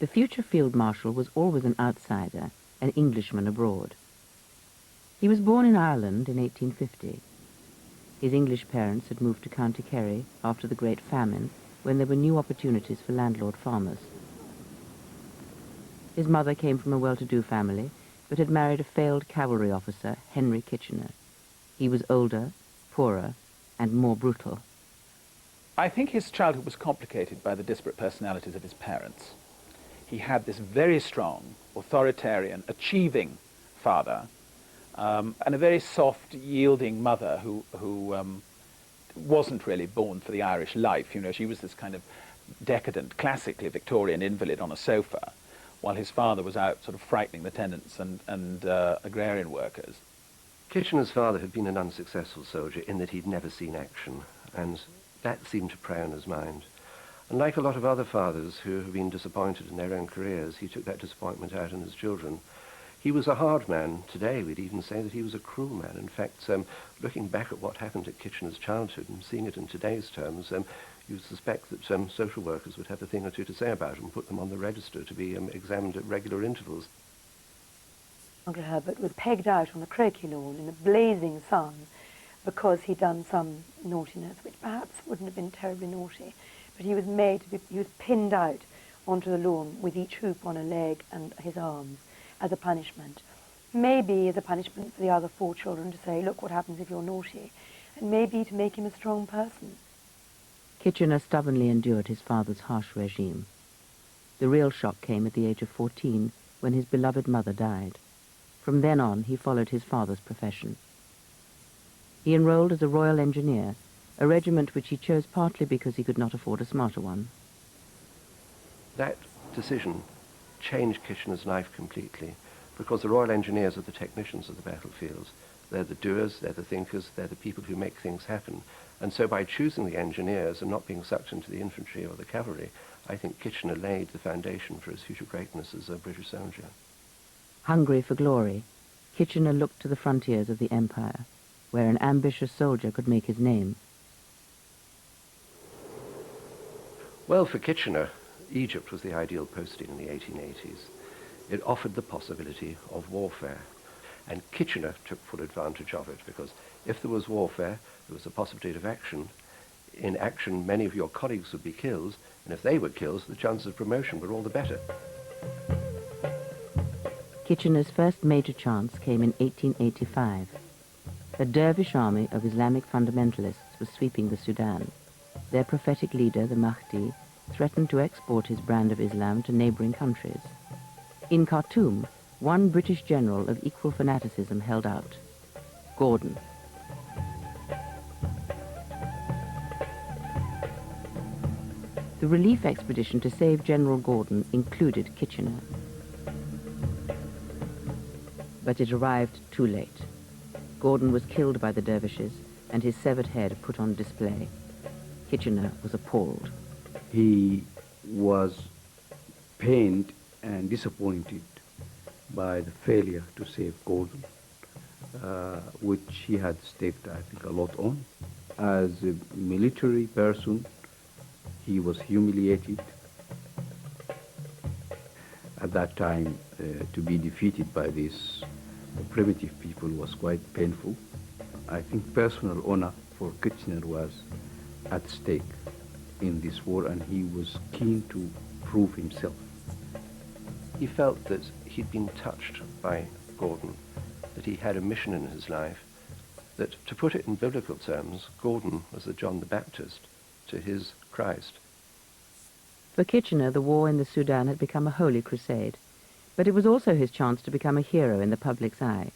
The future Field Marshal was always an outsider, an Englishman abroad. He was born in Ireland in 1850. His English parents had moved to County Kerry after the Great Famine, when there were new opportunities for landlord farmers. His mother came from a well-to-do family, but had married a failed cavalry officer, Henry Kitchener. He was older, poorer, and more brutal. I think his childhood was complicated by the disparate personalities of his parents. He had this very strong, authoritarian, achieving father, and a very soft, yielding mother who wasn't really born for the Irish life. You know, she was this kind of decadent, classically Victorian invalid on a sofa, while his father was out sort of frightening the tenants and agrarian workers. Kitchener's father had been an unsuccessful soldier in that he'd never seen action, and that seemed to prey on his mind. And like a lot of other fathers who have been disappointed in their own careers, he took that disappointment out on his children. He was a hard man. Today we'd even say that he was a cruel man. In fact, looking back at what happened at Kitchener's childhood and seeing it in today's terms, you suspect that social workers would have a thing or two to say about him, put them on the register to be examined at regular intervals. Uncle Herbert was pegged out on the croquet lawn in the blazing sun because he'd done some naughtiness, which perhaps wouldn't have been terribly naughty, but he was pinned out onto the lawn with each hoop on a leg and his arms as a punishment. Maybe as a punishment for the other 4 children to say, look what happens if you're naughty, and maybe to make him a strong person. Kitchener stubbornly endured his father's harsh regime. The real shock came at the age of 14, when his beloved mother died. From then on, he followed his father's profession. He enrolled as a Royal Engineer, a regiment which he chose partly because he could not afford a smarter one. That decision changed Kitchener's life completely, because the Royal Engineers are the technicians of the battlefields. They're the doers, they're the thinkers, they're the people who make things happen. And so by choosing the engineers and not being sucked into the infantry or the cavalry, I think Kitchener laid the foundation for his future greatness as a British soldier. Hungry for glory, Kitchener looked to the frontiers of the Empire, where an ambitious soldier could make his name. Well, for Kitchener, Egypt was the ideal posting in the 1880s. It offered the possibility of warfare, and Kitchener took full advantage of it, because if there was warfare, there was a possibility of action. In action, many of your colleagues would be killed, and if they were killed, the chances of promotion were all the better. Kitchener's first major chance came in 1885. A dervish army of Islamic fundamentalists was sweeping the Sudan. Their prophetic leader, the Mahdi, threatened to export his brand of Islam to neighboring countries. In Khartoum, one British general of equal fanaticism held out: Gordon. The relief expedition to save General Gordon included Kitchener. But it arrived too late. Gordon was killed by the dervishes and his severed head put on display. Kitchener was appalled. He was pained and disappointed by the failure to save Gordon, which he had staked, I think, a lot on. As a military person, he was humiliated. At that time, to be defeated by these primitive people was quite painful. I think personal honor for Kitchener was at stake in this war, and he was keen to prove himself. He felt that he'd been touched by Gordon, that he had a mission in his life, that, to put it in biblical terms, Gordon was the John the Baptist to his Christ. For Kitchener, the war in the Sudan had become a holy crusade, but it was also his chance to become a hero in the public's eye.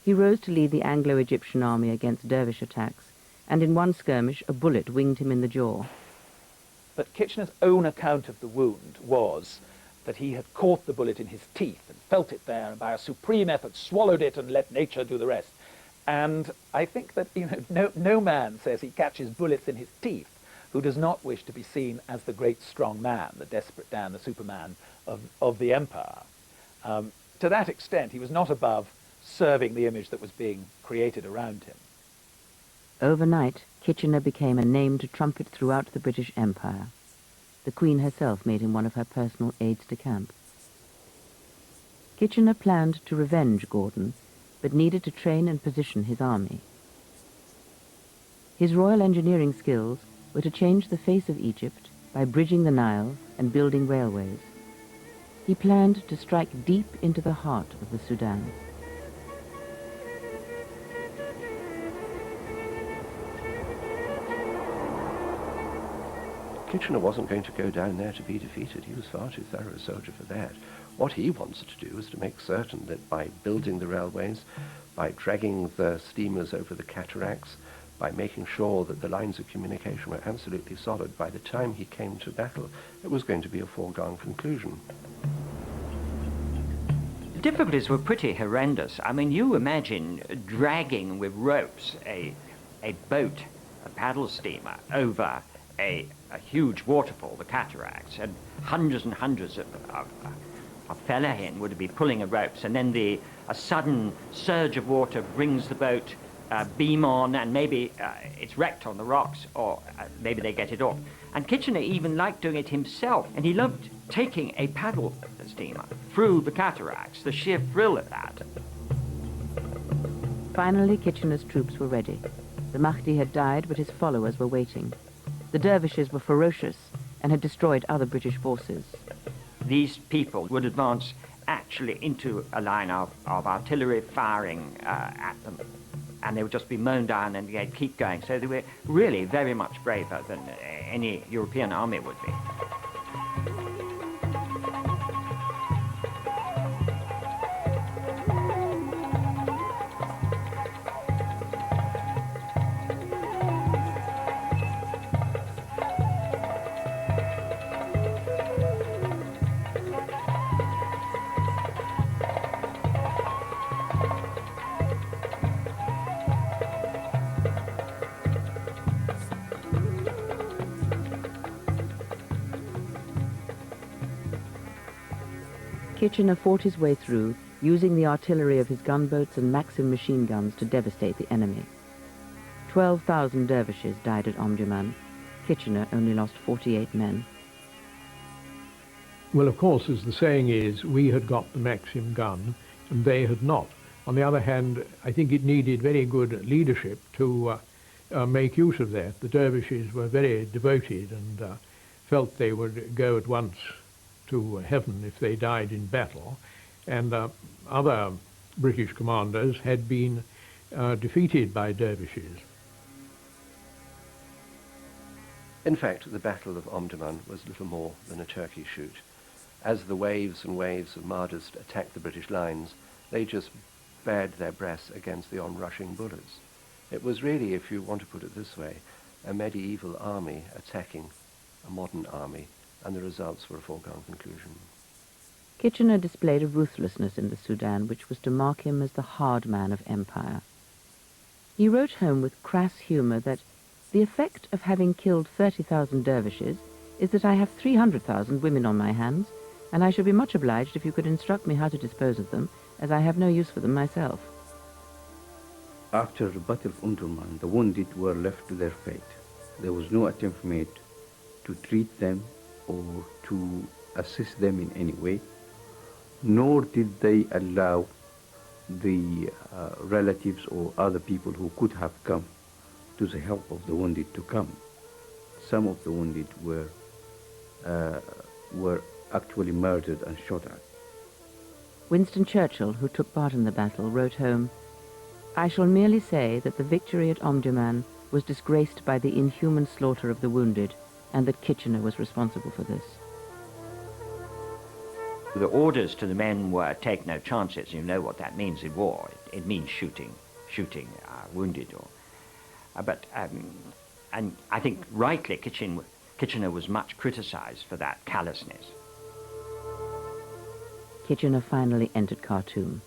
He rose to lead the Anglo-Egyptian army against dervish attacks, and in one skirmish a bullet winged him in the jaw. But Kitchener's own account of the wound was that he had caught the bullet in his teeth and felt it there, and by a supreme effort swallowed it and let nature do the rest. And I think that no man says he catches bullets in his teeth who does not wish to be seen as the great strong man, the desperate Dan, the Superman of the empire. To that extent, he was not above serving the image that was being created around him. Overnight, Kitchener became a name to trumpet throughout the British Empire. the Queen herself made him one of her personal aides-de-camp. Kitchener planned to revenge Gordon, but needed to train and position his army. His Royal Engineering skills were to change the face of Egypt by bridging the Nile and building railways. He planned to strike deep into the heart of the Sudan. Kitchener wasn't going to go down there to be defeated. He was far too thorough a soldier for that. What he wanted to do was to make certain that by building the railways, by dragging the steamers over the cataracts, by making sure that the lines of communication were absolutely solid, by the time he came to battle, it was going to be a foregone conclusion. The difficulties were pretty horrendous. I mean, you imagine dragging with ropes a boat, a paddle steamer, over a huge waterfall, the cataracts, and hundreds of fellahin would be pulling the ropes, and then a sudden surge of water brings the boat beam on, and maybe it's wrecked on the rocks, or maybe they get it off. And Kitchener even liked doing it himself, and he loved taking a paddle steamer through the cataracts, the sheer thrill of that. Finally, Kitchener's troops were ready. The Mahdi had died, but his followers were waiting. The dervishes were ferocious and had destroyed other British forces. These people would advance actually into a line of artillery firing at them, and they would just be mown down and they'd keep going. So they were really very much braver than any European army would be. Kitchener fought his way through, using the artillery of his gunboats and Maxim machine guns to devastate the enemy. 12,000 dervishes died at Omdurman. Kitchener only lost 48 men. Well, of course, as the saying is, we had got the Maxim gun and they had not. On the other hand, I think it needed very good leadership to make use of that. The dervishes were very devoted and felt they would go at once to heaven if they died in battle, and other British commanders had been defeated by dervishes. In fact, the Battle of Omdurman was little more than a turkey shoot. As the waves and waves of Mahdists attacked the British lines, they just bared their breasts against the onrushing bullets. It was really, if you want to put it this way, a medieval army attacking a modern army, and the results were a foregone conclusion. Kitchener displayed a ruthlessness in the Sudan which was to mark him as the hard man of empire. He wrote home with crass humour that the effect of having killed 30,000 dervishes is that I have 300,000 women on my hands, and I should be much obliged if you could instruct me how to dispose of them, as I have no use for them myself. After the Battle of Omdurman, the wounded were left to their fate. There was no attempt made to treat them or to assist them in any way, nor did they allow the relatives or other people who could have come to the help of the wounded to come. Some of the wounded were actually murdered and shot at. Winston Churchill, who took part in the battle, wrote home, "I shall merely say that the victory at Omdurman was disgraced by the inhuman slaughter of the wounded, and that Kitchener was responsible for this." The orders to the men were take no chances. You know what that means in war. It means shooting wounded. And I think rightly Kitchener was much criticized for that callousness. Kitchener finally entered Khartoum.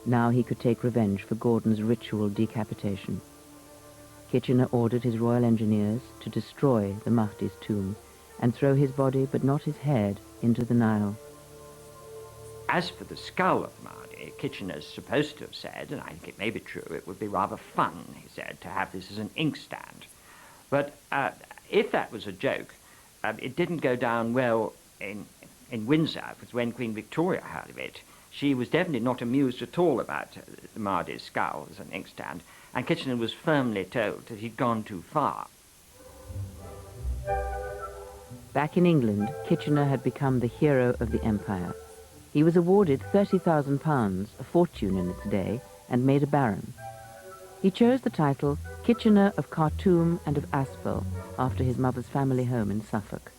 Now he could take revenge for Gordon's ritual decapitation. Kitchener ordered his Royal Engineers to destroy the Mahdi's tomb and throw his body, but not his head, into the Nile. As for the skull of Mahdi, Kitchener's supposed to have said, and I think it may be true, it would be rather fun, he said, to have this as an inkstand. But if that was a joke, it didn't go down well in Windsor, because when Queen Victoria heard of it, she was definitely not amused at all about the Mahdi's skull as an inkstand, and Kitchener was firmly told that he'd gone too far. Back in England, Kitchener had become the hero of the empire. He was awarded £30,000, a fortune in its day, and made a baron. He chose the title Kitchener of Khartoum and of Aspel after his mother's family home in Suffolk.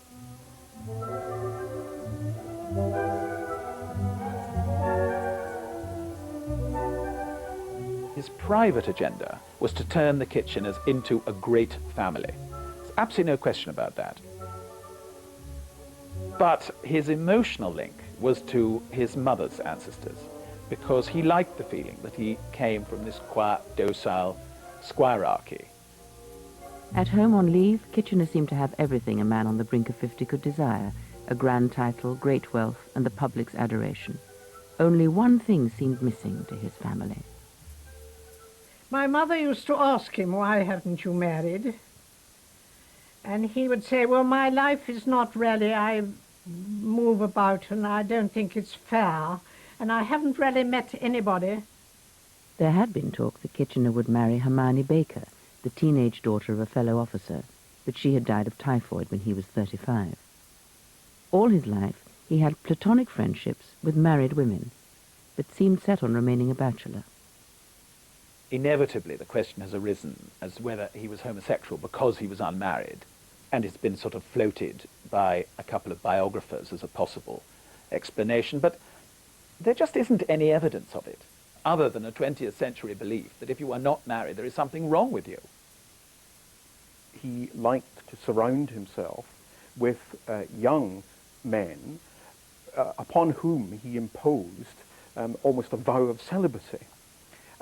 His private agenda was to turn the Kitcheners into a great family. There's absolutely no question about that. But his emotional link was to his mother's ancestors, because he liked the feeling that he came from this quiet, docile squirearchy. At home on leave, Kitchener seemed to have everything a man on the brink of 50 could desire: a grand title, great wealth, and the public's adoration. Only one thing seemed missing to his family. My mother used to ask him, "Why haven't you married?" And he would say, "Well, my life is not really, I move about and I don't think it's fair, and I haven't really met anybody." There had been talk that Kitchener would marry Hermione Baker, the teenage daughter of a fellow officer, but she had died of typhoid when he was 35. All his life, he had platonic friendships with married women, but seemed set on remaining a bachelor. Inevitably, the question has arisen as whether he was homosexual because he was unmarried, and it's been sort of floated by a couple of biographers as a possible explanation, but there just isn't any evidence of it, other than a 20th century belief that if you are not married, there is something wrong with you. He liked to surround himself with young men upon whom he imposed almost a vow of celibacy.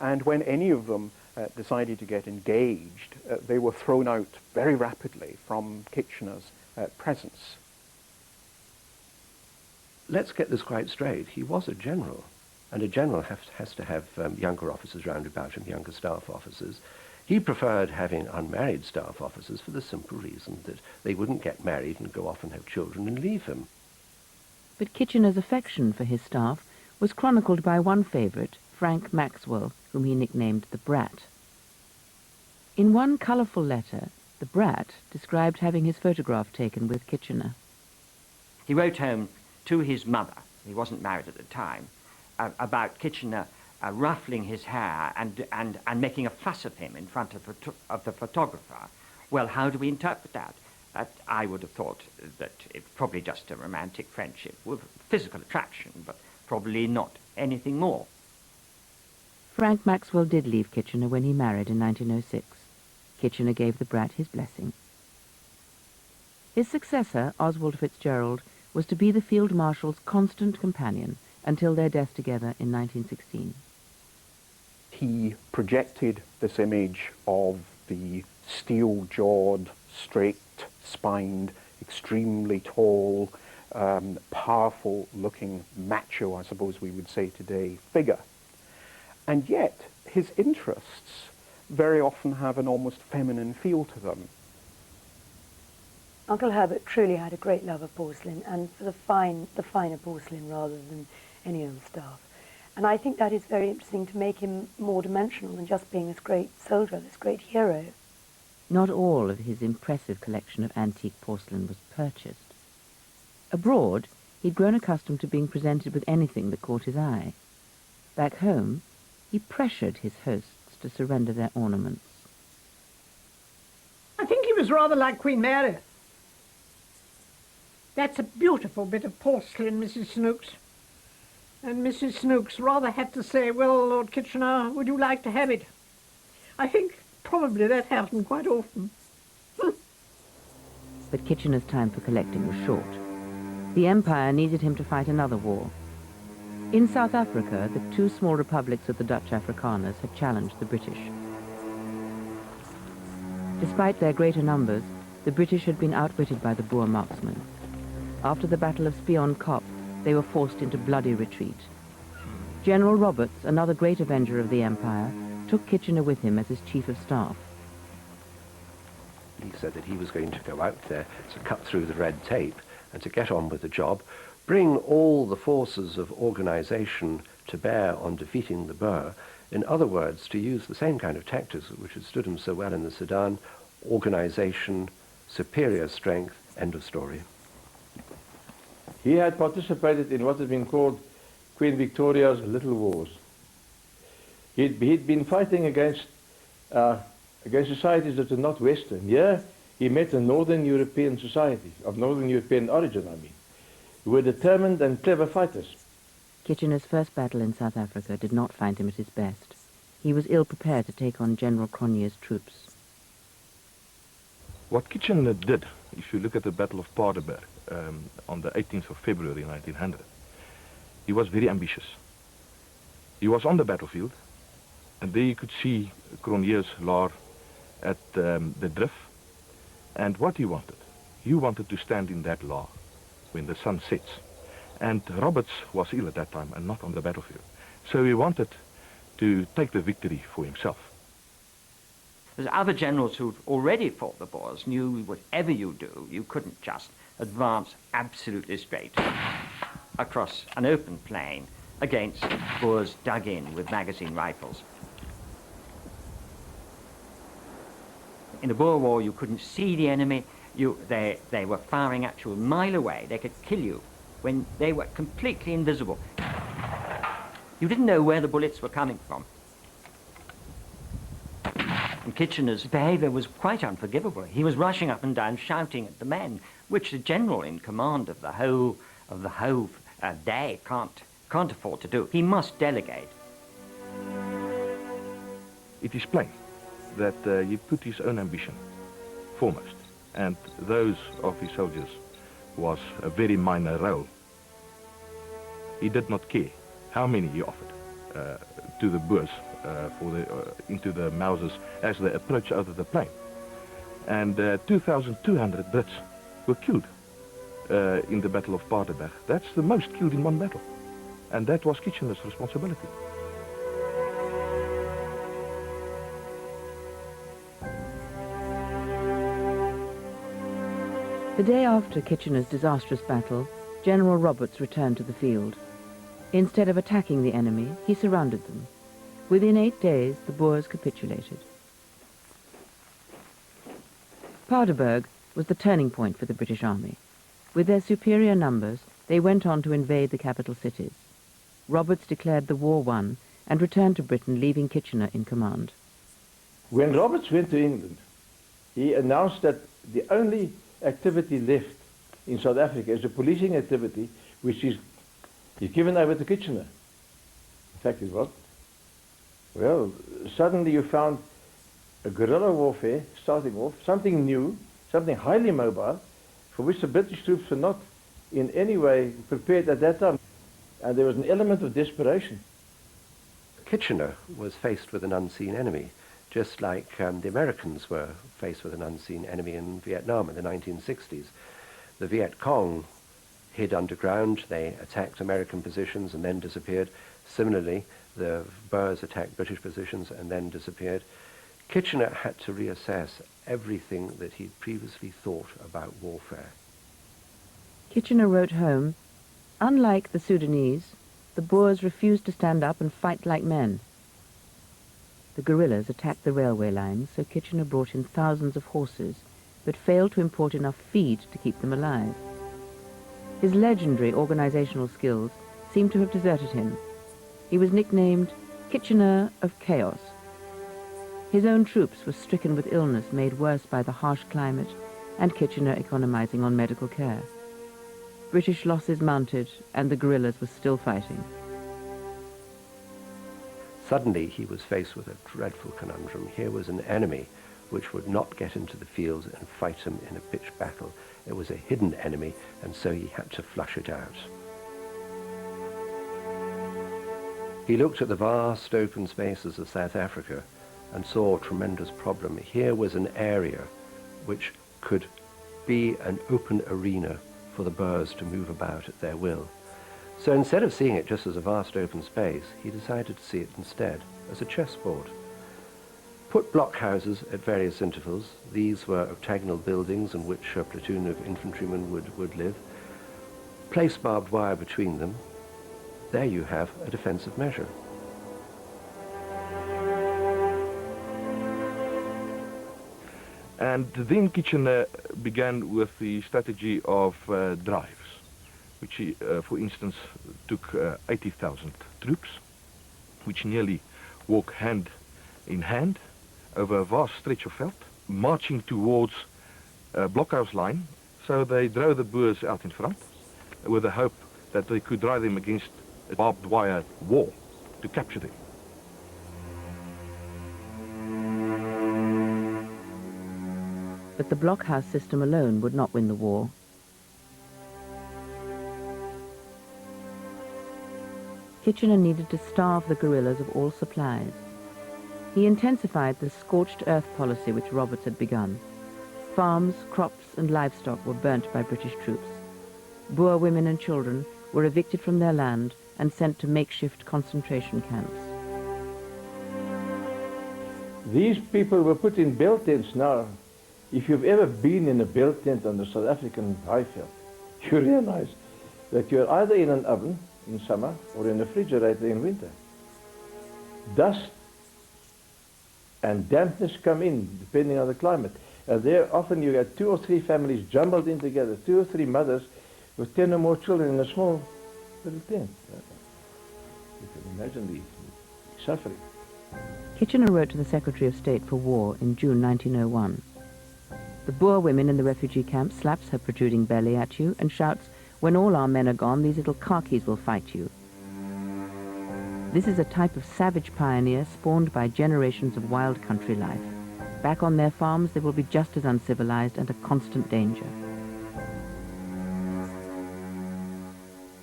And when any of them decided to get engaged, they were thrown out very rapidly from Kitchener's presence. Let's get this quite straight. He was a general, and a general has to have younger officers round about him, younger staff officers. He preferred having unmarried staff officers for the simple reason that they wouldn't get married and go off and have children and leave him. But Kitchener's affection for his staff was chronicled by one favourite, Frank Maxwell, whom he nicknamed the Brat. In one colourful letter, the Brat described having his photograph taken with Kitchener. He wrote home to his mother, he wasn't married at the time, about Kitchener ruffling his hair and making a fuss of him in front of the photographer. Well, how do we interpret that? I would have thought that it's probably just a romantic friendship with physical attraction, but probably not anything more. Frank Maxwell did leave Kitchener when he married in 1906. Kitchener gave the Brat his blessing. His successor, Oswald Fitzgerald, was to be the Field Marshal's constant companion until their death together in 1916. He projected this image of the steel-jawed, straight-spined, extremely tall, powerful-looking macho, I suppose we would say today, figure. And yet, his interests very often have an almost feminine feel to them. Uncle Herbert truly had a great love of porcelain, and for the finer porcelain rather than any old stuff. And I think that is very interesting to make him more dimensional than just being this great soldier, this great hero. Not all of his impressive collection of antique porcelain was purchased. Abroad, he'd grown accustomed to being presented with anything that caught his eye. Back home, he pressured his hosts to surrender their ornaments. I think he was rather like Queen Mary. That's a beautiful bit of porcelain, Mrs. Snooks. And Mrs. Snooks rather had to say, "Well, Lord Kitchener, would you like to have it?" I think probably that happened quite often. But Kitchener's time for collecting was short. The Empire needed him to fight another war. In South Africa, the two small republics of the Dutch Afrikaners had challenged the British. Despite their greater numbers, the British had been outwitted by the Boer marksmen. After the Battle of Spion Kop, they were forced into bloody retreat. General Roberts, another great avenger of the Empire, took Kitchener with him as his chief of staff. He said that he was going to go out there to cut through the red tape and to get on with the job, bring all the forces of organization to bear on defeating the Boer. In other words, to use the same kind of tactics which had stood him so well in the Sudan: organization, superior strength, end of story. He had participated in what has been called Queen Victoria's Little Wars. He'd been fighting against societies that were not Western. Here he met a Northern European society, of Northern European origin, I mean, who were determined and clever fighters. Kitchener's first battle in South Africa did not find him at his best. He was ill-prepared to take on General Cronje's troops. What Kitchener did, if you look at the Battle of Paardeberg on the 18th of February 1900, he was very ambitious. He was on the battlefield, and there you could see Cronje's lair at the drift. And what he wanted to stand in that lair when the sun sets. And Roberts was ill at that time and not on the battlefield. So he wanted to take the victory for himself. There's other generals who'd already fought the Boers knew whatever you do, you couldn't just advance absolutely straight across an open plain against Boers dug in with magazine rifles. In the Boer War, you couldn't see the enemy. They were firing at you a mile away. They could kill you when they were completely invisible. You didn't know where the bullets were coming from. And Kitchener's behavior was quite unforgivable. He was rushing up and down shouting at the men, which the general in command of the whole day can't afford to do. He must delegate. It is plain that he put his own ambition foremost, and those of his soldiers was a very minor role. He did not care how many he offered to the Boers into the Mausers as they approached out of the plain. And 2,200 Brits were killed in the Battle of Paardeberg. That's the most killed in one battle. And that was Kitchener's responsibility. The day after Kitchener's disastrous battle, General Roberts returned to the field. Instead of attacking the enemy, he surrounded them. Within 8 days, the Boers capitulated. Paardeberg was the turning point for the British Army. With their superior numbers, they went on to invade the capital cities. Roberts declared the war won and returned to Britain, leaving Kitchener in command. When Roberts went to England, he announced that the only activity left in South Africa is a policing activity which is given over to Kitchener. In fact, it was. Well, suddenly you found a guerrilla warfare starting off, something new, something highly mobile, for which the British troops were not in any way prepared at that time. And there was an element of desperation. Kitchener was faced with an unseen enemy, just like the Americans were faced with an unseen enemy in Vietnam in the 1960s. The Viet Cong hid underground, they attacked American positions and then disappeared. Similarly, the Boers attacked British positions and then disappeared. Kitchener had to reassess everything that he'd previously thought about warfare. Kitchener wrote home, "Unlike the Sudanese, the Boers refused to stand up and fight like men." The guerrillas attacked the railway lines, so Kitchener brought in thousands of horses, but failed to import enough feed to keep them alive. His legendary organizational skills seemed to have deserted him. He was nicknamed Kitchener of Chaos. His own troops were stricken with illness made worse by the harsh climate and Kitchener economizing on medical care. British losses mounted and the guerrillas were still fighting. Suddenly he was faced with a dreadful conundrum. Here was an enemy which would not get into the field and fight him in a pitched battle. It was a hidden enemy, and so he had to flush it out. He looked at the vast open spaces of South Africa and saw a tremendous problem. Here was an area which could be an open arena for the Boers to move about at their will. So instead of seeing it just as a vast open space, he decided to see it instead as a chessboard. put blockhouses at various intervals. These were octagonal buildings in which a platoon of infantrymen would live. Place barbed wire between them. There you have a defensive measure. And then Kitchener began with the strategy of drives, which he, for instance, took 80,000 troops, which nearly walk hand in hand over a vast stretch of veld, marching towards a blockhouse line. So they drove the Boers out in front with the hope that they could drive them against a barbed wire wall to capture them. But the blockhouse system alone would not win the war. Kitchener needed to starve the guerrillas of all supplies. He intensified the scorched earth policy which Roberts had begun. Farms, crops and livestock were burnt by British troops. Boer women and children were evicted from their land and sent to makeshift concentration camps. These people were put in bell tents. Now, if you've ever been in a bell tent on the South African highveld, you realize that you're either in an oven in summer or in a refrigerator in winter. Dust and dampness come in depending on the climate. And there often you get 2 or 3 families jumbled in together, 2 or 3 mothers with 10 or more children in a small little tent. You can imagine the suffering. Kitchener wrote to the Secretary of State for War in June 1901. The Boer women in the refugee camp slaps her protruding belly at you and shouts, "When all our men are gone, these little khakis will fight you." This is a type of savage pioneer spawned by generations of wild country life. Back on their farms, they will be just as uncivilized and a constant danger.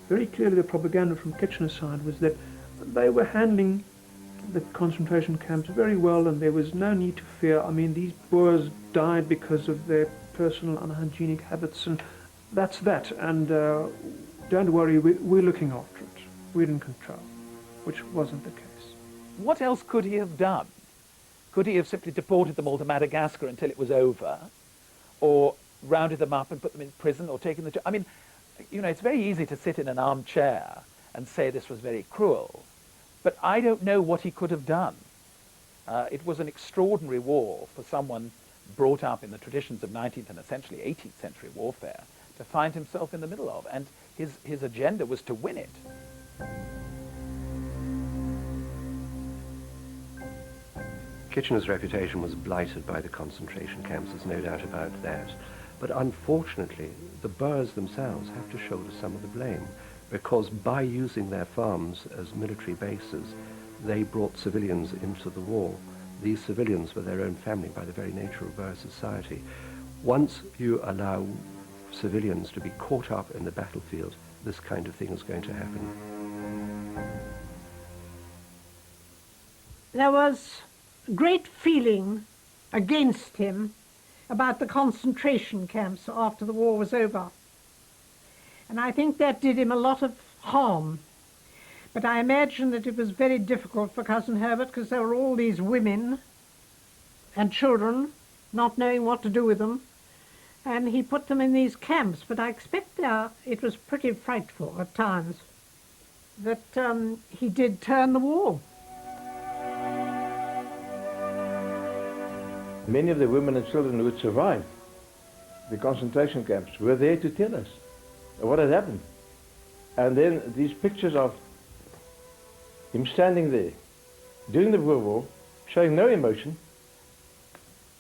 Very clearly the propaganda from Kitchener's side was that they were handling the concentration camps very well and there was no need to fear. I mean, these Boers died because of their personal unhygienic habits and that's that. And don't worry, we're looking after it. We're in control, which wasn't the case. What else could he have done? Could he have simply deported them all to Madagascar until it was over? Or rounded them up and put them in prison or taken the... I mean, you know, it's very easy to sit in an armchair and say this was very cruel. But I don't know what he could have done. It was an extraordinary war for someone brought up in the traditions of 19th and essentially 18th century warfare to find himself in the middle of. And his agenda was to win it. Kitchener's reputation was blighted by the concentration camps, there's no doubt about that. But unfortunately, the Boers themselves have to shoulder some of the blame, because by using their farms as military bases, they brought civilians into the war. These civilians were their own family by the very nature of Boer society. Once you allow civilians to be caught up in the battlefield, this kind of thing is going to happen. There was great feeling against him about the concentration camps after the war was over. And I think that did him a lot of harm. But I imagine that it was very difficult for Cousin Herbert because there were all these women and children not knowing what to do with them. And he put them in these camps. But I expect it was pretty frightful at times that he did turn the war. Many of the women and children who had survived the concentration camps were there to tell us what had happened. And then these pictures of him standing there during the Boer War, showing no emotion,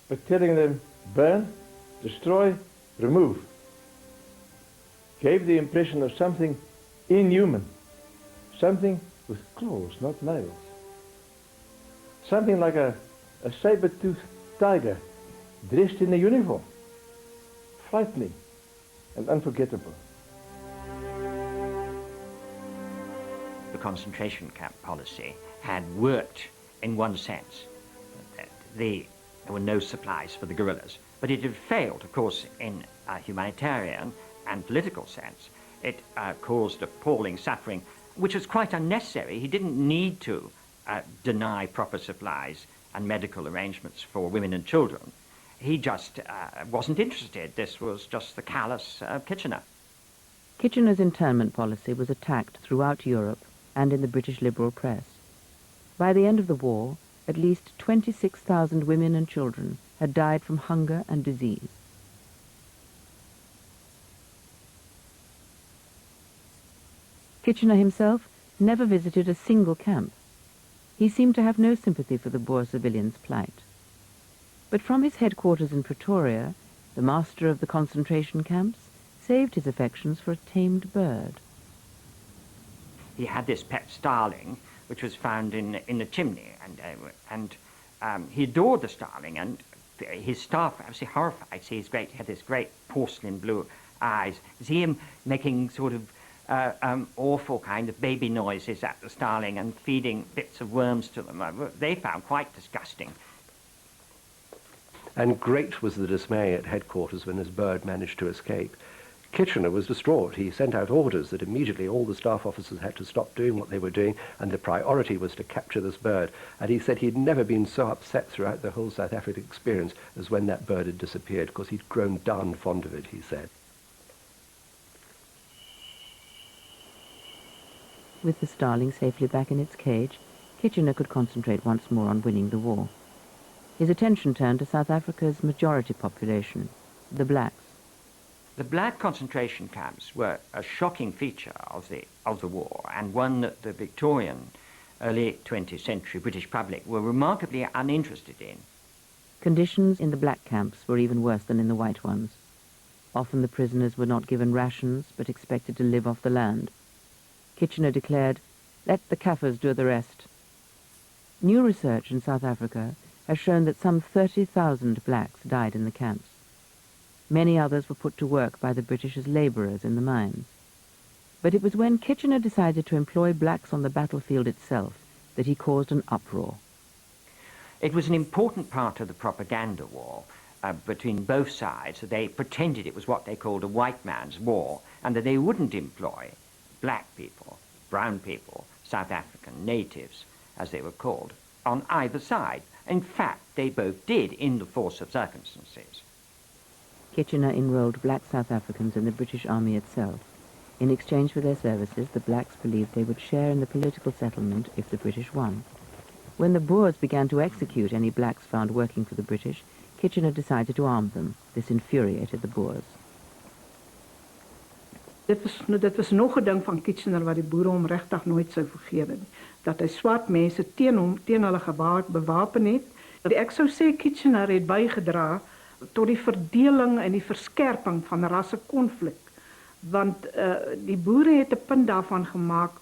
but telling them, burn, destroy, remove, gave the impression of something inhuman, something with claws, not nails, something like a saber-toothed tiger dressed in a uniform, frightening and unforgettable. The concentration camp policy had worked in one sense. There were no supplies for the guerrillas, but it had failed, of course, in a humanitarian and political sense. It caused appalling suffering, which was quite unnecessary. He didn't need to deny proper supplies and medical arrangements for women and children. He just wasn't interested. This was just the callous Kitchener. Kitchener's internment policy was attacked throughout Europe and in the British liberal press. By the end of the war, at least 26,000 women and children had died from hunger and disease. Kitchener himself never visited a single camp. He seemed to have no sympathy for the Boer civilians' plight. But from his headquarters in Pretoria, the master of the concentration camps saved his affections for a tamed bird. He had this pet starling, which was found in the chimney, and he adored the starling, and his staff were absolutely horrified. See, he had this great porcelain blue eyes. See him making sort of awful kind of baby noises at the starling and feeding bits of worms to them. They found quite disgusting. And great was the dismay at headquarters when this bird managed to escape. Kitchener was distraught. He sent out orders that immediately all the staff officers had to stop doing what they were doing, and the priority was to capture this bird. And he said he'd never been so upset throughout the whole South African experience as when that bird had disappeared, because he'd grown darned fond of it, he said. With the starling safely back in its cage, Kitchener could concentrate once more on winning the war. His attention turned to South Africa's majority population, the blacks. The black concentration camps were a shocking feature of the war, and one that the Victorian, early 20th century British public were remarkably uninterested in. Conditions in the black camps were even worse than in the white ones. Often the prisoners were not given rations, but expected to live off the land. Kitchener declared, "Let the Kaffirs do the rest." New research in South Africa has shown that some 30,000 blacks died in the camps. Many others were put to work by the British as labourers in the mines. But it was when Kitchener decided to employ blacks on the battlefield itself that he caused an uproar. It was an important part of the propaganda war between both sides. They pretended it was what they called a white man's war, and that they wouldn't employ black people, brown people, South African natives, as they were called, on either side. In fact, they both did in the force of circumstances. Kitchener enrolled black South Africans in the British Army itself. In exchange for their services, the blacks believed they would share in the political settlement if the British won. When the Boers began to execute any blacks found working for the British, Kitchener decided to arm them. This infuriated the Boers. Dit was nog 'n ding van Kitchener wat die boere hom regtig nooit sou vergewe nie. Dat hy swart mense teen hulle bewapen het. Ek sou sê Kitchener het bygedra tot die verdeling en die verskerping van rassekonflik. Want die boere het 'n punt daarvan gemaak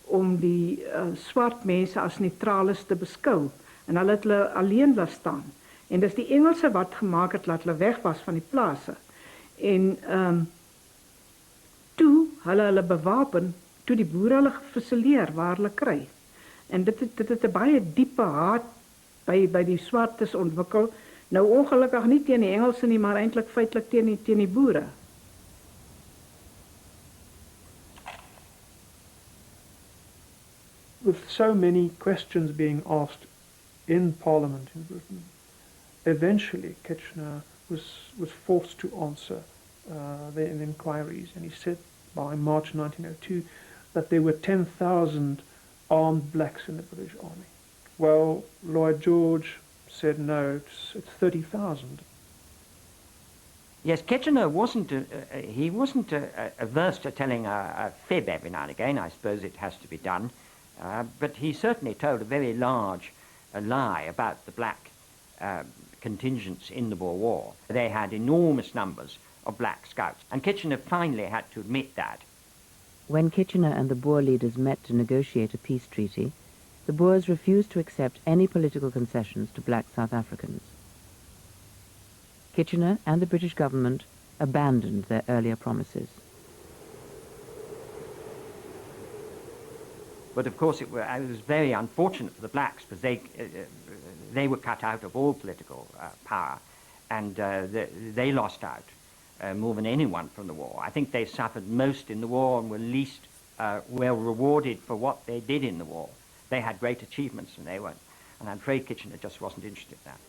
om die swart mense as neutrales te beskou. En hulle het hulle alleen laat staan. En dis die Engelse wat gemaak het dat hulle weg was van die plase. En toe hulle bewapen, toe die boere hulle gefusileer waar hulle kry. En dit het 'n baie diepe haat by die swartes ontwikkel. Nou ongelukkig nie teen die Engelse nie, maar eintlik feitelik teen die boere. With so many questions being asked in Parliament in Britain, eventually Kitchener was forced to answer the inquiries, and he said by March 1902 that there were 10,000 armed blacks in the British Army. Well, Lloyd George said no, it's 30,000. Yes, Kitchener wasn't averse to telling a fib every now and again. I suppose it has to be done. But he certainly told a very large lie about the black contingents in the Boer War. They had enormous numbers of black scouts, and Kitchener finally had to admit that. When Kitchener and the Boer leaders met to negotiate a peace treaty, the Boers refused to accept any political concessions to black South Africans. Kitchener and the British government abandoned their earlier promises. But of course it was very unfortunate for the blacks, because they were cut out of all political power, and they lost out more than anyone from the war. I think they suffered most in the war and were least well rewarded for what they did in the war. They had great achievements and they were And I'm afraid Kitchener just wasn't interested in that.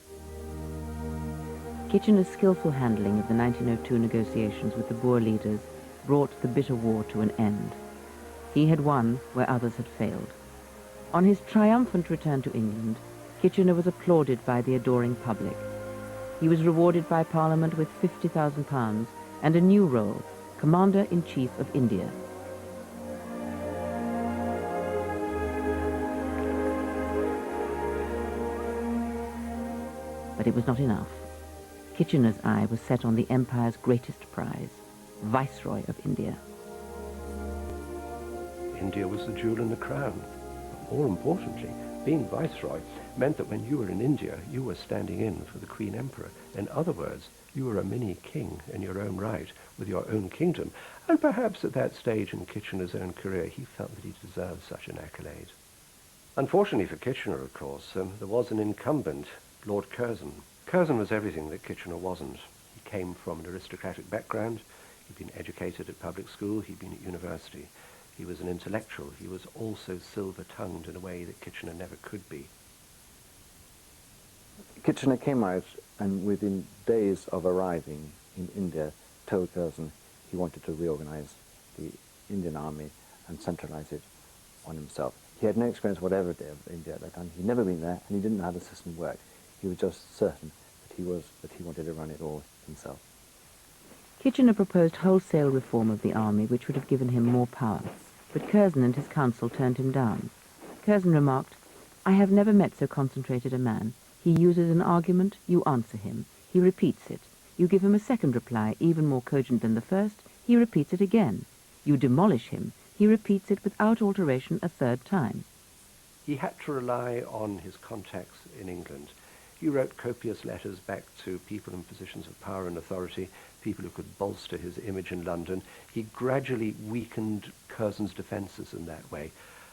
Kitchener's skillful handling of the 1902 negotiations with the Boer leaders brought the bitter war to an end. He had won where others had failed. On his triumphant return to England, Kitchener was applauded by the adoring public. He was rewarded by Parliament with £50,000 and a new role, Commander-in-Chief of India. But it was not enough. Kitchener's eye was set on the Empire's greatest prize, Viceroy of India. India was the jewel in the crown. But more importantly, being Viceroy meant that when you were in India, you were standing in for the Queen Emperor. In other words, you were a mini king in your own right, with your own kingdom. And perhaps at that stage in Kitchener's own career, he felt that he deserved such an accolade. Unfortunately for Kitchener, of course, there was an incumbent, Lord Curzon. Curzon was everything that Kitchener wasn't. He came from an aristocratic background. He'd been educated at public school. He'd been at university. He was an intellectual. He was also silver-tongued in a way that Kitchener never could be. Kitchener came out and within days of arriving in India told Curzon he wanted to reorganize the Indian army and centralize it on himself. He had no experience whatever of India at that time. He'd never been there and he didn't know how the system worked. He was just certain that he wanted to run it all himself. Kitchener proposed wholesale reform of the army, which would have given him more power, but Curzon and his council turned him down. Curzon remarked, "I have never met so concentrated a man. He uses an argument, you answer him. He repeats it. You give him a second reply, even more cogent than the first. He repeats it again. You demolish him. He repeats it without alteration a third time." He had to rely on his contacts in England. He wrote copious letters back to people in positions of power and authority, people who could bolster his image in London. He gradually weakened Curzon's defences in that way.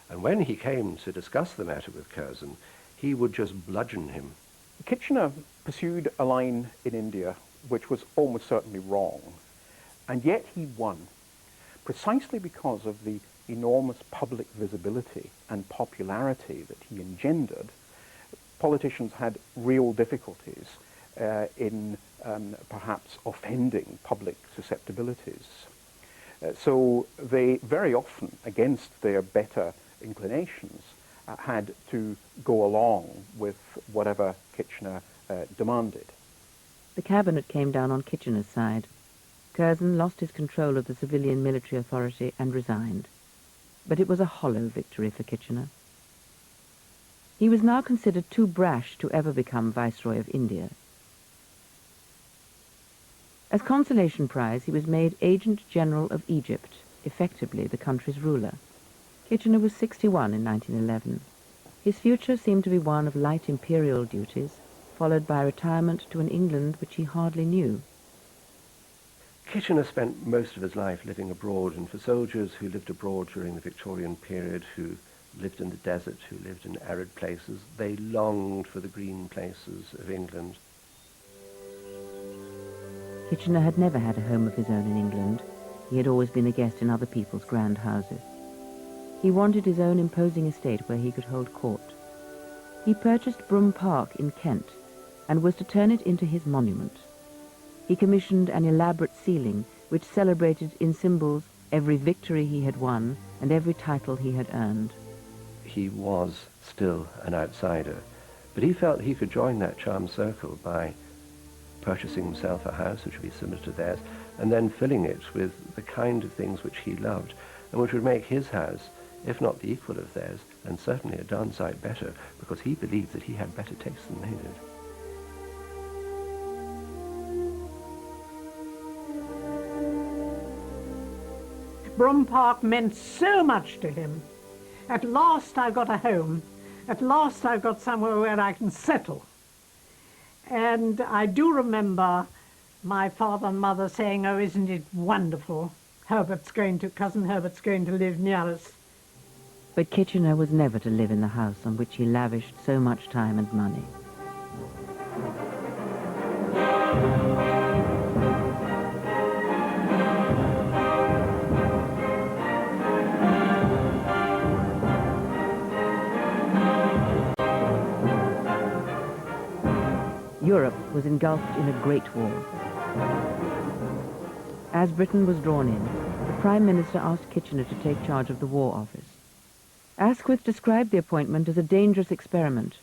And when he came to discuss the matter with Curzon, he would just bludgeon him. Kitchener pursued a line in India which was almost certainly wrong, and yet he won, precisely because of the enormous public visibility and popularity that he engendered. Politicians had real difficulties in perhaps offending public susceptibilities. So they very often, against their better inclinations, had to go along with whatever Kitchener demanded. The cabinet came down on Kitchener's side. Curzon lost his control of the civilian military authority and resigned. But it was a hollow victory for Kitchener. He was now considered too brash to ever become Viceroy of India. As consolation prize, he was made Agent General of Egypt, effectively the country's ruler. Kitchener was 61 in 1911. His future seemed to be one of light imperial duties, followed by retirement to an England which he hardly knew. Kitchener spent most of his life living abroad, and for soldiers who lived abroad during the Victorian period, who lived in the desert, who lived in arid places, they longed for the green places of England. Kitchener had never had a home of his own in England. He had always been a guest in other people's grand houses. He wanted his own imposing estate where he could hold court. He purchased Brougham Park in Kent and was to turn it into his monument. He commissioned an elaborate ceiling which celebrated in symbols every victory he had won and every title he had earned. He was still an outsider, but he felt he could join that charmed circle by purchasing himself a house which would be similar to theirs, and then filling it with the kind of things which he loved, and which would make his house, if not the equal of theirs, and certainly a darn sight better, because he believed that he had better taste than they did. Brougham Park meant so much to him. At last I've got a home. At last I've got somewhere where I can settle. And I do remember my father and mother saying, "Oh, isn't it wonderful? Cousin Herbert's going to live near us." But Kitchener was never to live in the house on which he lavished so much time and money. Europe was engulfed in a great war. As Britain was drawn in, the Prime Minister asked Kitchener to take charge of the War Office. Asquith described the appointment as a dangerous experiment.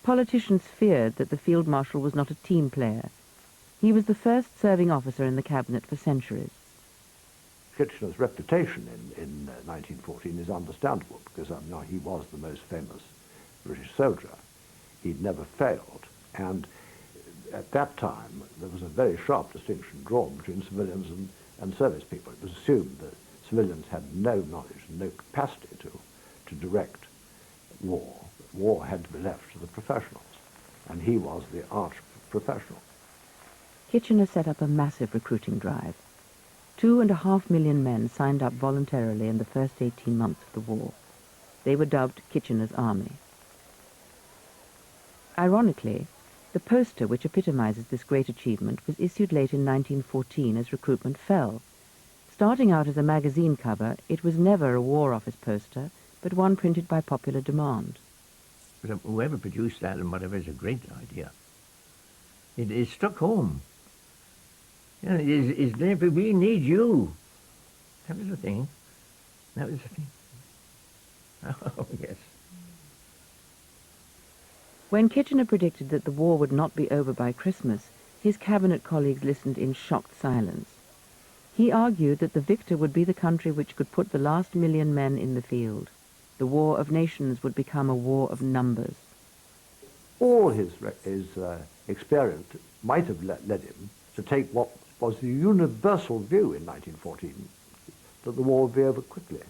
Politicians feared that the Field Marshal was not a team player. He was the first serving officer in the cabinet for centuries. Kitchener's reputation in 1914 is understandable because he was the most famous British soldier. He'd never failed, and at that time there was a very sharp distinction drawn between civilians and service people. It was assumed that civilians had no knowledge and no capacity to direct war. War had to be left to the professionals, and he was the arch professional. Kitchener set up a massive recruiting drive. 2.5 million men signed up voluntarily in the first 18 months of the war. They were dubbed Kitchener's Army. Ironically, the poster which epitomizes this great achievement was issued late in 1914 as recruitment fell. Starting out as a magazine cover, it was never a War Office poster, but one printed by popular demand. But whoever produced that and whatever is a great idea. It struck home. You know, it's there, but we need you. That was the thing. That was the thing. Oh, yes. When Kitchener predicted that the war would not be over by Christmas, his cabinet colleagues listened in shocked silence. He argued that the victor would be the country which could put the last 1 million men in the field. The war of nations would become a war of numbers. All his experience might have led him to take what was the universal view in 1914, that the war would be over quickly.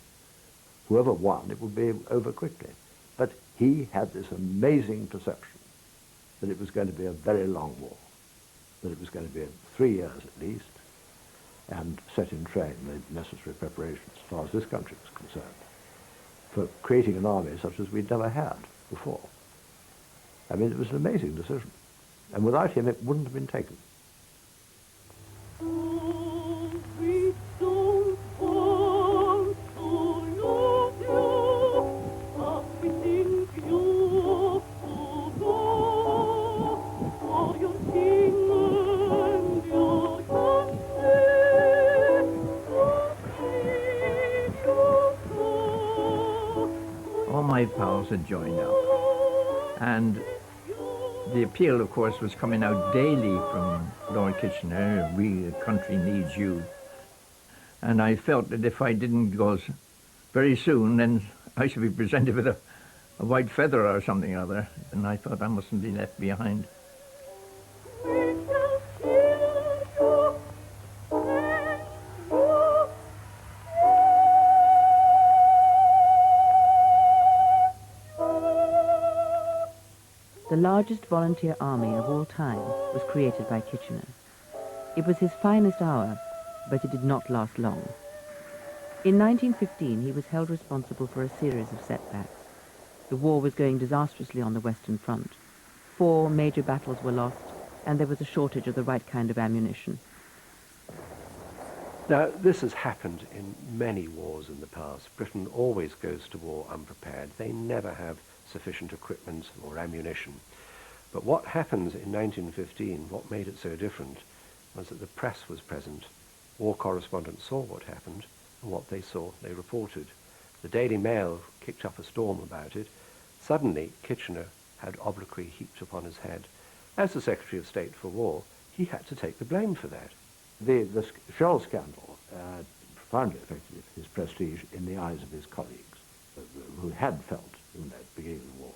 Whoever won, it would be over quickly. But he had this amazing perception that it was going to be a very long war, that it was going to be 3 years at least, and set in train the necessary preparations, as far as this country was concerned, for creating an army such as we'd never had before. I mean, it was an amazing decision. And without him, it wouldn't have been taken. All my pals had joined up. And the appeal, of course, was coming out daily from Lord Kitchener, "We, the country, needs you." And I felt that if I didn't go very soon, then I should be presented with a white feather or something or other. And I thought I mustn't be left behind. The largest volunteer army of all time was created by Kitchener. It was his finest hour, but it did not last long. In 1915, he was held responsible for a series of setbacks. The war was going disastrously on the Western Front. 4 major battles were lost, and there was a shortage of the right kind of ammunition. Now, this has happened in many wars in the past. Britain always goes to war unprepared. They never have sufficient equipment or ammunition. But what happens in 1915, what made it so different, was that the press was present. War correspondents saw what happened, and what they saw, they reported. The Daily Mail kicked up a storm about it. Suddenly, Kitchener had obloquy heaped upon his head. As the Secretary of State for War, he had to take the blame for that. The shell scandal profoundly affected his prestige in the eyes of his colleagues, who had felt in that beginning of the war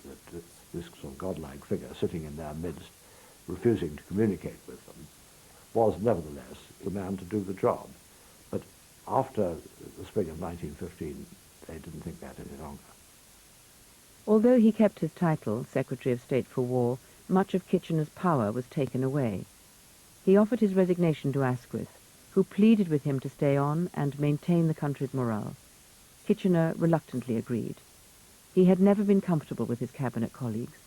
that this sort of godlike figure sitting in their midst, refusing to communicate with them, was nevertheless the man to do the job. But after the spring of 1915, they didn't think that any longer. Although he kept his title, Secretary of State for War, much of Kitchener's power was taken away. He offered his resignation to Asquith, who pleaded with him to stay on and maintain the country's morale. Kitchener reluctantly agreed. He had never been comfortable with his cabinet colleagues.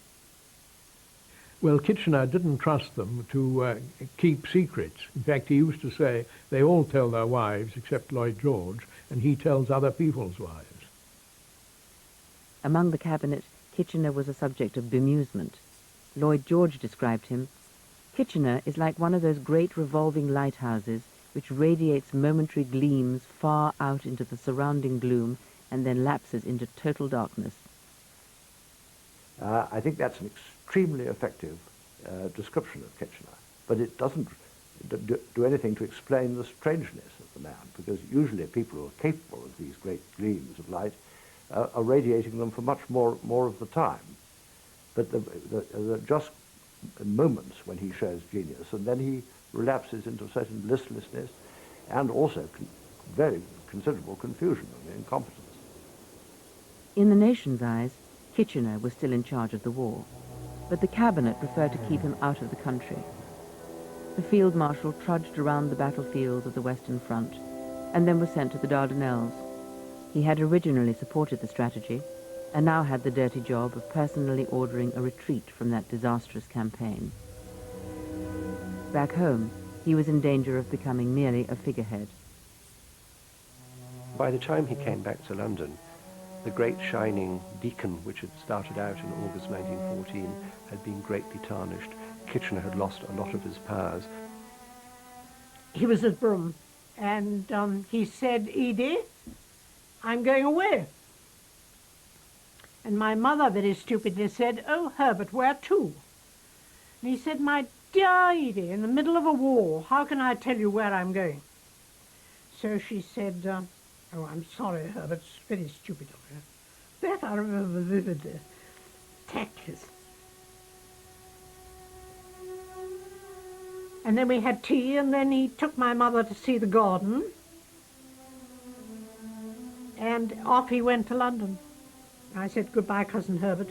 Well, Kitchener didn't trust them to keep secrets. In fact, he used to say, they all tell their wives except Lloyd George, and he tells other people's wives. Among the cabinet, Kitchener was a subject of bemusement. Lloyd George described him, Kitchener is like one of those great revolving lighthouses which radiates momentary gleams far out into the surrounding gloom and then lapses into total darkness. I think that's an extremely effective description of Kitchener, but it doesn't do anything to explain the strangeness of the man, because usually people who are capable of these great gleams of light are radiating them for much more of the time. But there are just moments when he shows genius, and then he relapses into a certain listlessness and also very considerable confusion and incompetence. In the nation's eyes, Kitchener was still in charge of the war, but the cabinet preferred to keep him out of the country. The field marshal trudged around the battlefields of the Western Front and then was sent to the Dardanelles. He had originally supported the strategy and now had the dirty job of personally ordering a retreat from that disastrous campaign. Back home, he was in danger of becoming merely a figurehead. By the time he came back to London, the great shining beacon which had started out in August 1914 had been greatly tarnished. Kitchener had lost a lot of his powers. He was at Brum, and he said, Edie, I'm going away. And my mother very stupidly said, oh, Herbert, where to? And he said, my dear Edie, in the middle of a war, how can I tell you where I'm going? So she said, oh, I'm sorry, Herbert, it's very stupid of you. That I remember vividly. Tactless. And then we had tea, and then he took my mother to see the garden. And off he went to London. I said, goodbye, Cousin Herbert.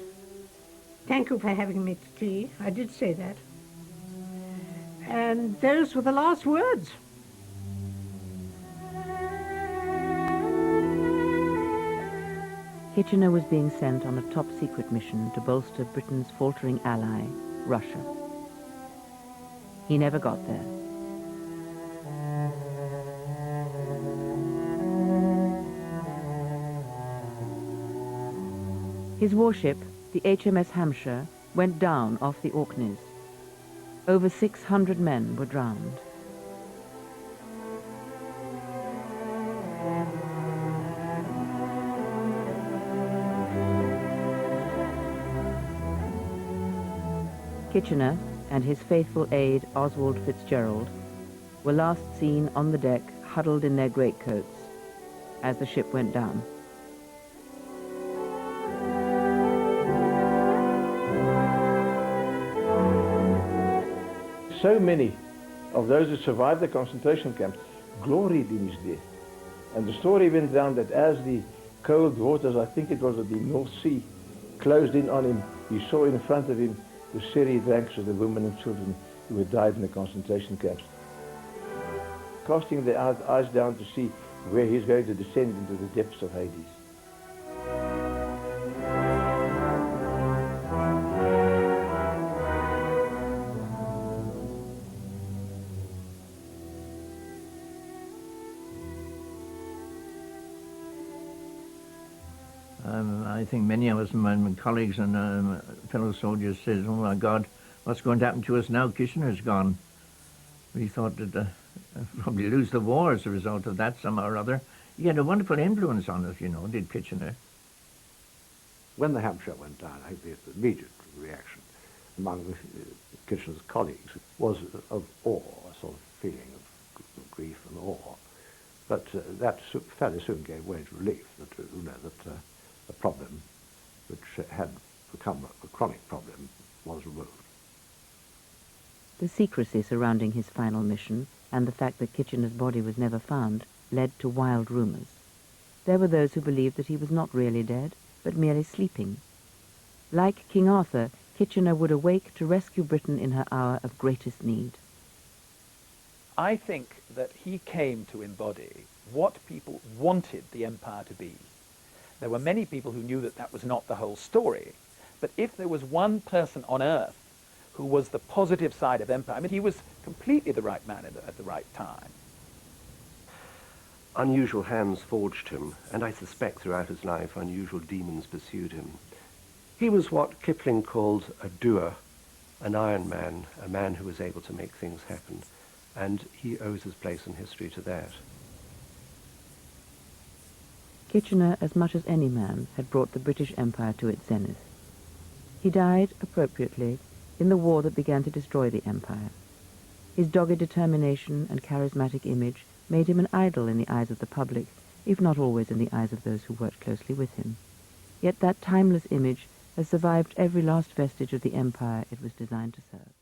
Thank you for having me to tea. I did say that. And those were the last words. Kitchener was being sent on a top-secret mission to bolster Britain's faltering ally, Russia. He never got there. His warship, the HMS Hampshire, went down off the Orkneys. Over 600 men were drowned. Kitchener and his faithful aide Oswald Fitzgerald were last seen on the deck huddled in their greatcoats as the ship went down. So many of those who survived the concentration camps gloried in his death. And the story went down that as the cold waters, I think it was at the North Sea, closed in on him, he saw in front of him the serried ranks of the women and children who had died in the concentration camps. Casting their eyes down to see where he's going to descend into the depths of Hades. I think many of us, my colleagues and fellow soldiers, said, oh my God, what's going to happen to us now? Kitchener's gone. We thought that probably lose the war as a result of that somehow or other. He had a wonderful influence on us, you know, did Kitchener. When the Hampshire went down, I think the immediate reaction among Kitchener's colleagues was of awe, a sort of feeling of grief and awe. But that fairly soon gave way to relief that, you know, that the problem, which had become a chronic problem, was removed. The secrecy surrounding his final mission and the fact that Kitchener's body was never found led to wild rumors. There were those who believed that he was not really dead, but merely sleeping. Like King Arthur, Kitchener would awake to rescue Britain in her hour of greatest need. I think that he came to embody what people wanted the empire to be. There were many people who knew that that was not the whole story, but if there was one person on earth who was the positive side of empire, I mean, he was completely the right man at the right time. Unusual hands forged him, and I suspect throughout his life unusual demons pursued him. He was what Kipling called a doer, an iron man, a man who was able to make things happen, and he owes his place in history to that. Kitchener, as much as any man, had brought the British Empire to its zenith. He died, appropriately, in the war that began to destroy the empire. His dogged determination and charismatic image made him an idol in the eyes of the public, if not always in the eyes of those who worked closely with him. Yet that timeless image has survived every last vestige of the empire it was designed to serve.